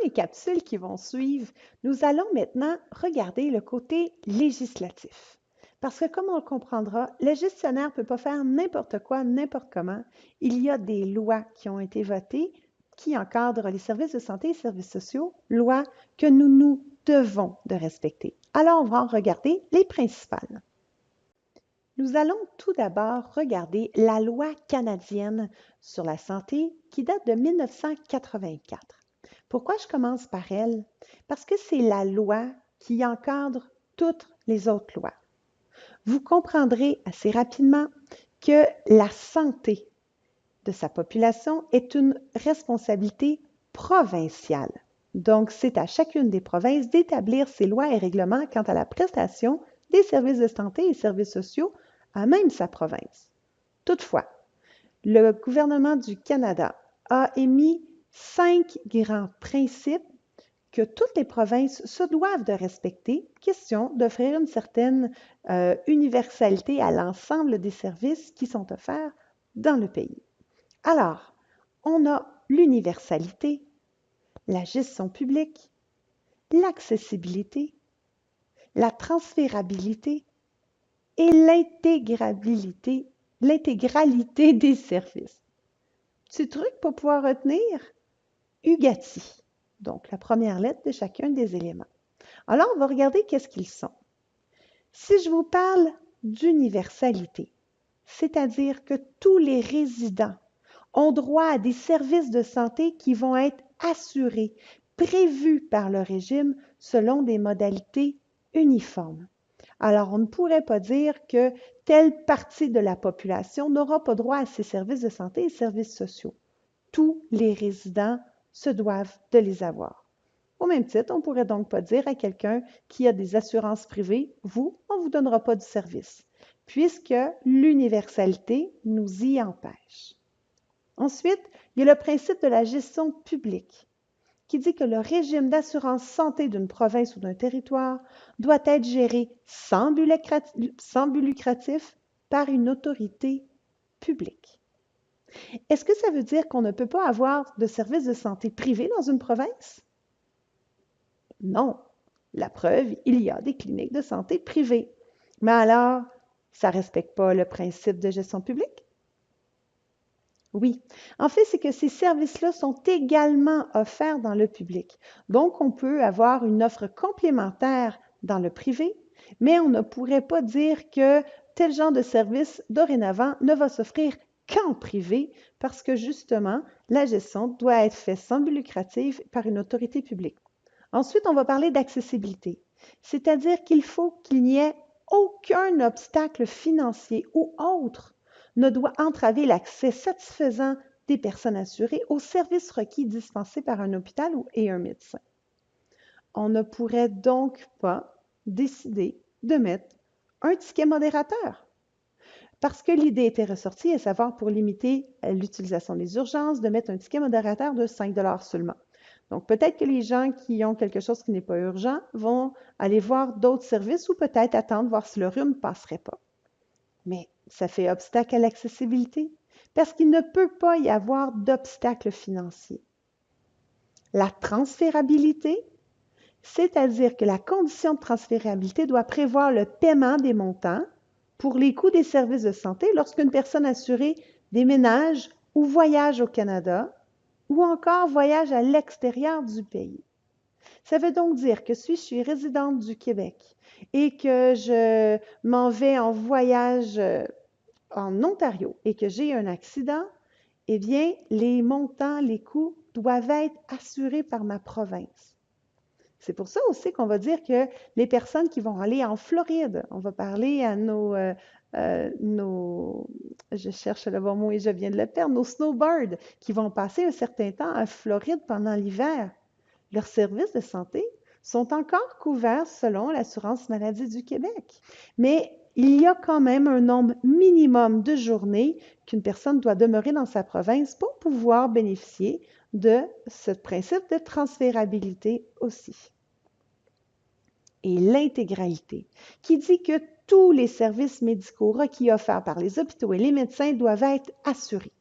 les capsules qui vont suivre, nous allons maintenant regarder le côté législatif. Parce que comme on le comprendra, le gestionnaire ne peut pas faire n'importe quoi, n'importe comment. Il y a des lois qui ont été votées qui encadrent les services de santé et services sociaux, lois que nous devons de respecter. Alors, on va en regarder les principales. Nous allons tout d'abord regarder la loi canadienne sur la santé qui date de 1984. Pourquoi je commence par elle? Parce que c'est la loi qui encadre toutes les autres lois. Vous comprendrez assez rapidement que la santé de sa population est une responsabilité provinciale. Donc, c'est à chacune des provinces d'établir ses lois et règlements quant à la prestation des services de santé et services sociaux à même sa province. Toutefois, le gouvernement du Canada a émis 5 grands principes que toutes les provinces se doivent de respecter, question d'offrir une certaine universalité à l'ensemble des services qui sont offerts dans le pays. Alors, on a l'universalité, la gestion publique, l'accessibilité, la transférabilité et l'intégralité des services. Petit truc pour pouvoir retenir, UGATI, donc la première lettre de chacun des éléments. Alors, on va regarder qu'est-ce qu'ils sont. Si je vous parle d'universalité, c'est-à-dire que tous les résidents ont droit à des services de santé qui vont être assurés, prévus par le régime selon des modalités uniformes. Alors, on ne pourrait pas dire que telle partie de la population n'aura pas droit à ces services de santé et services sociaux. Tous les résidents se doivent de les avoir. Au même titre, on ne pourrait donc pas dire à quelqu'un qui a des assurances privées, vous, on ne vous donnera pas du service, puisque l'universalité nous y empêche. Ensuite, il y a le principe de la gestion publique, qui dit que le régime d'assurance santé d'une province ou d'un territoire doit être géré sans but lucratif par une autorité publique. Est-ce que ça veut dire qu'on ne peut pas avoir de services de santé privés dans une province? Non. La preuve, il y a des cliniques de santé privées. Mais alors, ça ne respecte pas le principe de gestion publique? Oui. En fait, c'est que ces services-là sont également offerts dans le public. Donc, on peut avoir une offre complémentaire dans le privé, mais on ne pourrait pas dire que tel genre de service, dorénavant, ne va s'offrir qu'en privé parce que, justement, la gestion doit être faite sans but lucratif par une autorité publique. Ensuite, on va parler d'accessibilité, c'est-à-dire qu'il faut qu'il n'y ait aucun obstacle financier ou autre ne doit entraver l'accès satisfaisant des personnes assurées aux services requis dispensés par un hôpital et un médecin. On ne pourrait donc pas décider de mettre un ticket modérateur. Parce que l'idée était ressortie, à savoir pour limiter l'utilisation des urgences, de mettre un ticket modérateur de 5 $ seulement. Donc, peut-être que les gens qui ont quelque chose qui n'est pas urgent vont aller voir d'autres services ou peut-être attendre voir si le rhume ne passerait pas. Mais ça fait obstacle à l'accessibilité parce qu'il ne peut pas y avoir d'obstacle financier. La transférabilité, c'est-à-dire que la condition de transférabilité doit prévoir le paiement des montants pour les coûts des services de santé lorsqu'une personne assurée déménage ou voyage au Canada ou encore voyage à l'extérieur du pays. Ça veut donc dire que si je suis résidente du Québec et que je m'en vais en voyage en Ontario et que j'ai un accident, eh bien, les montants, les coûts doivent être assurés par ma province. C'est pour ça aussi qu'on va dire que les personnes qui vont aller en Floride, on va parler à je cherche le bon mot et je viens de le perdre, nos snowbirds qui vont passer un certain temps en Floride pendant l'hiver. Leurs services de santé sont encore couverts selon l'assurance maladie du Québec. Mais il y a quand même un nombre minimum de journées qu'une personne doit demeurer dans sa province pour pouvoir bénéficier de ce principe de transférabilité aussi. Et l'intégralité, qui dit que tous les services médicaux requis offerts par les hôpitaux et les médecins doivent être assurés.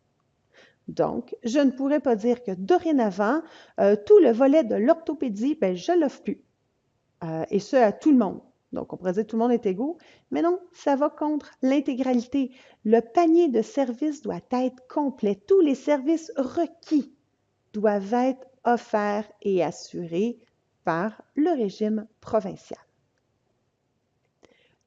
Donc, je ne pourrais pas dire que dorénavant, tout le volet de l'orthopédie, ben, je l'offre plus. Et ce, à tout le monde. Donc, on pourrait dire que tout le monde est égaux, mais non, ça va contre l'intégralité. Le panier de services doit être complet. Tous les services requis doivent être offerts et assurés par le régime provincial.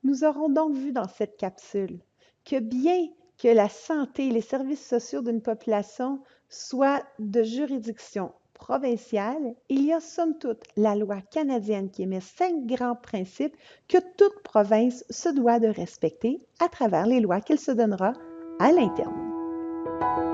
Nous aurons donc vu dans cette capsule que bien que la santé et les services sociaux d'une population soient de juridiction provinciale, il y a somme toute la loi canadienne qui émet 5 grands principes que toute province se doit de respecter à travers les lois qu'elle se donnera à l'interne.